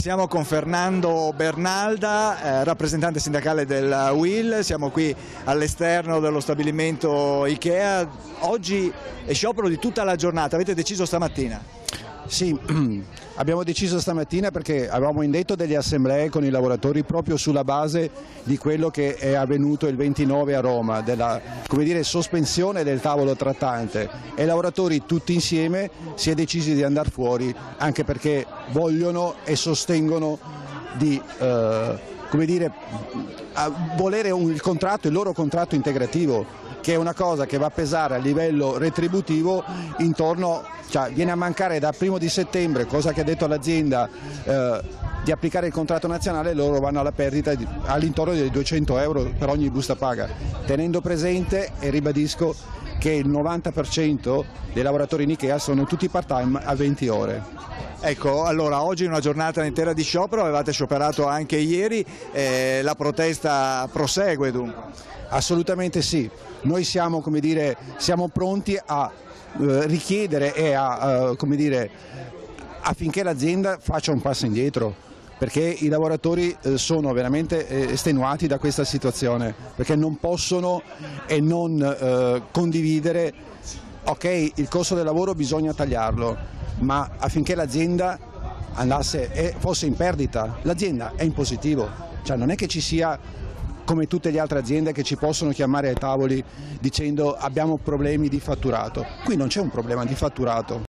Siamo con Fernando Bernalda, rappresentante sindacale del UIL, siamo qui all'esterno dello stabilimento Ikea. Oggi è sciopero di tutta la giornata, avete deciso stamattina? Sì, abbiamo deciso stamattina perché avevamo indetto delle assemblee con i lavoratori proprio sulla base di quello che è avvenuto il 29 a Roma, della sospensione del tavolo trattante, e i lavoratori tutti insieme si è decisi di andare fuori anche perché vogliono e sostengono di volere il loro contratto integrativo, che è una cosa che va a pesare a livello retributivo viene a mancare da 1° di settembre, cosa che ha detto l'azienda di applicare il contratto nazionale. Loro vanno alla perdita all'intorno dei 200 euro per ogni busta paga, tenendo presente, e ribadisco, che il 90% dei lavoratori in Ikea sono tutti part-time a 20 ore. Ecco, allora oggi è una giornata intera di sciopero, avevate scioperato anche ieri, la protesta prosegue dunque? Assolutamente sì, noi siamo pronti a richiedere e affinché l'azienda faccia un passo indietro, perché i lavoratori sono veramente estenuati da questa situazione, perché non possono e non condividere. Ok, il costo del lavoro bisogna tagliarlo, ma affinché l'azienda fosse in perdita, l'azienda è in positivo, cioè non è che ci sia, come tutte le altre aziende, che ci possono chiamare ai tavoli dicendo abbiamo problemi di fatturato. Qui non c'è un problema di fatturato.